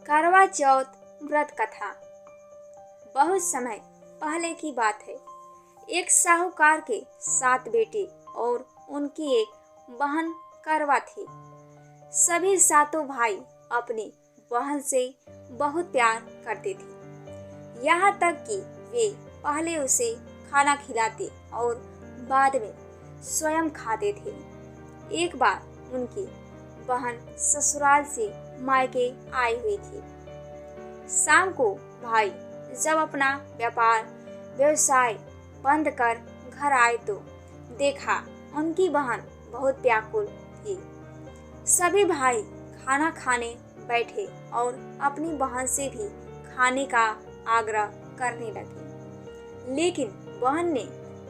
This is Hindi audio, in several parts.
करवा चौथ व्रत कथा। बहुत समय पहले की बात है। एक साहूकार के 7 बेटे और उनकी एक बहन करवा थी। सभी 7 भाई अपनी बहन से बहुत प्यार करते थे, यहाँ तक कि वे पहले उसे खाना खिलाते और बाद में स्वयं खाते थे। एक बार उनकी बहन ससुराल से मायके आई हुई थी। शाम को भाई जब अपना व्यवसाय बंद कर घर आए तो देखा उनकी बहन बहुत व्याकुल थी। सभी भाई खाना खाने बैठे और अपनी बहन से भी खाने का आग्रह करने लगे, लेकिन बहन ने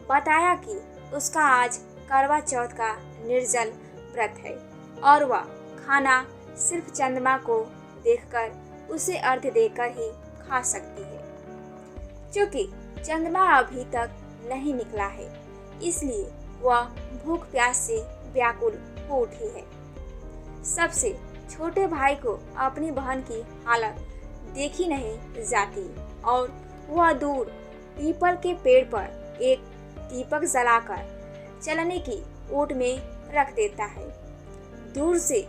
बताया कि उसका आज करवा चौथ का निर्जल व्रत है और वह खाना सिर्फ चंद्रमा को देखकर उसे अर्घ्य देकर ही खा सकती है। क्योंकि चंद्रमा अभी तक नहीं निकला है, इसलिए वह भूख प्यास से व्याकुल हो उठी है। सबसे छोटे भाई को अपनी बहन की हालत देखी नहीं जाती और वह दूर पीपल के पेड़ पर एक दीपक जलाकर चलने की ओट में रख देता है। दूर से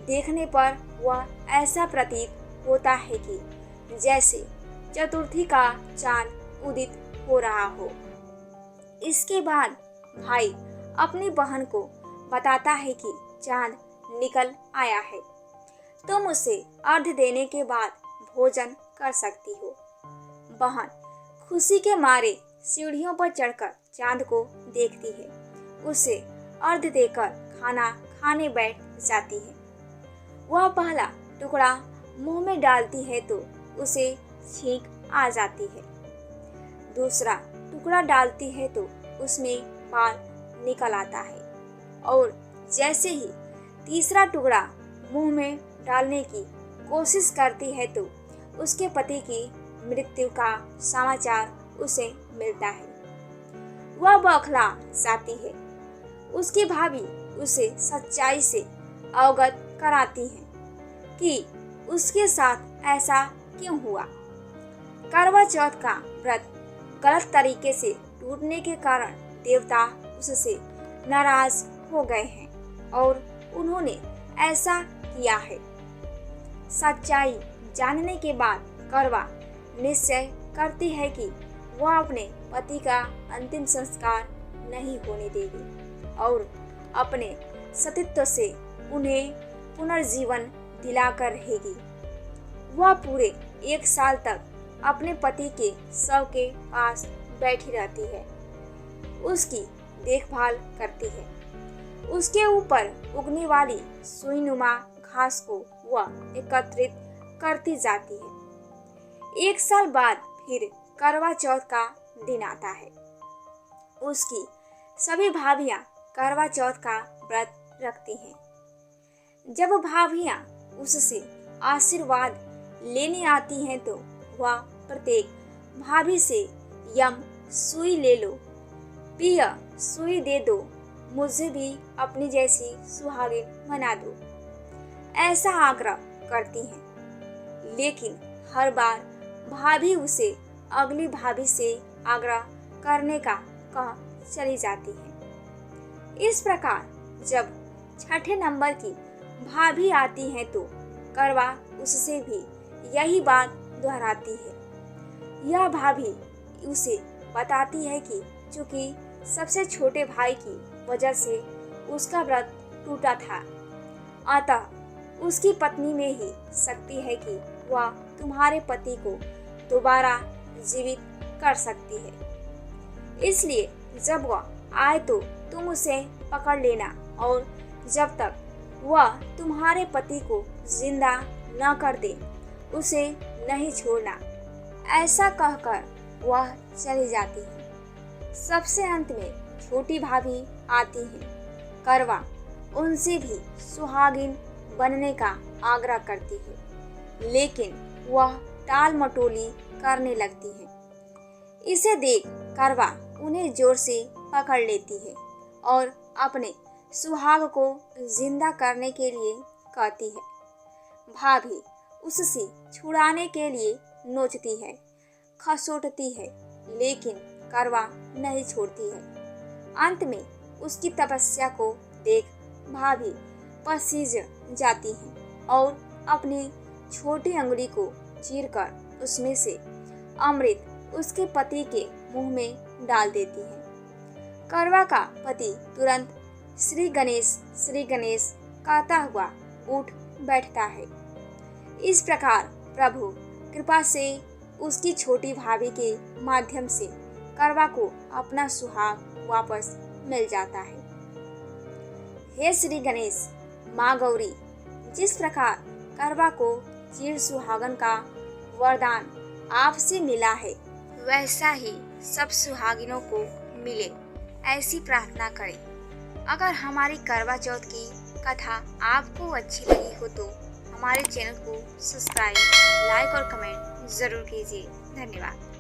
देखने पर वह ऐसा प्रतीत होता है कि जैसे चतुर्थी का चांद उदित हो रहा हो। इसके बाद भाई अपनी बहन को बताता है कि चांद निकल आया है, तुम उसे अर्घ्य देने के बाद भोजन कर सकती हो। बहन खुशी के मारे सीढ़ियों पर चढ़कर चांद को देखती है, उसे अर्घ्य देकर खाना खाने बैठ जाती है। वह पहला टुकड़ा मुंह में डालती है तो उसे छींक आ जाती है। दूसरा टुकड़ा डालती है तो उसमें बाल निकल आता है और जैसे ही तीसरा टुकड़ा मुंह में डालने की कोशिश करती है तो उसके पति की मृत्यु का समाचार उसे मिलता है। वह बौखला जाती है। उसकी भाभी उसे सच्चाई से अवगत कराती है कि उसके साथ ऐसा क्यों हुआ। करवा चौथ का व्रत गलत तरीके से टूटने के कारण देवता उससे नाराज हो गए हैं और उन्होंने ऐसा किया है। सच्चाई जानने के बाद करवा निश्चय करती है कि वह अपने पति का अंतिम संस्कार नहीं होने देगी और अपने सतीत्व से उन्हें पुनर्जीवन दिलाकर रहेगी। वह पूरे 1 साल तक अपने पति के शव के पास बैठी रहती है, उसकी देखभाल करती है। उसके ऊपर उगने वाली सुईनुमा घास को वह एकत्रित करती जाती है। 1 साल बाद फिर करवा चौथ का दिन आता है। उसकी सभी भाभियां करवा चौथ का व्रत रखती हैं। जब भाभियां उससे आशीर्वाद लेने आती हैं तो वह प्रत्येक भाभी से यम सुई ले लो, पिया सुई दे दो, मुझे भी अपनी जैसी सुहागिन बना दो, ऐसा आग्रह करती हैं। लेकिन हर बार भाभी उसे अगली भाभी से आग्रह करने का कह चली जाती है। इस प्रकार जब छठे नंबर की भाभी आती है तो करवा उससे भी यही बात दोहराती है। यह भाभी उसे बताती है कि चूंकि सबसे छोटे भाई की वजह से उसका व्रत टूटा था, अतः उसकी पत्नी में ही शक्ति है कि वह तुम्हारे पति को दोबारा जीवित कर सकती है। इसलिए जब वह आए तो तुम उसे पकड़ लेना और जब तक वह तुम्हारे पति को जिंदा न कर दे उसे नहीं छोड़ना, ऐसा कहकर वह चली जाती है। सबसे अंत में छोटी भाभी आती है। करवा उनसे भी सुहागिन बनने का आग्रह करती है, लेकिन वह टाल मटोली करने लगती है। इसे देख करवा उन्हें जोर से पकड़ लेती है और अपने सुहाग को जिंदा करने के लिए कहती है। भाभी उससे छुड़ाने के लिए नोचती है, खसोटती है, लेकिन करवा नहीं छोड़ती है। अंत में उसकी तपस्या को देख भाभी पसीज जाती हैं और अपनी छोटी अंगुली को चीरकर उसमें से अमृत उसके पति के मुंह में डाल देती है। करवा का पति तुरंत श्री गणेश कहता हुआ उठ बैठता है। इस प्रकार प्रभु कृपा से उसकी छोटी भाभी के माध्यम से करवा को अपना सुहाग वापस मिल जाता है। हे श्री गणेश, माँ गौरी, जिस प्रकार करवा को चिर सुहागन का वरदान आपसे मिला है, वैसा ही सब सुहागिनों को मिले, ऐसी प्रार्थना करें। अगर हमारी करवा चौथ की कथा आपको अच्छी लगी हो तो हमारे चैनल को सब्सक्राइब, लाइक और कमेंट जरूर कीजिए। धन्यवाद।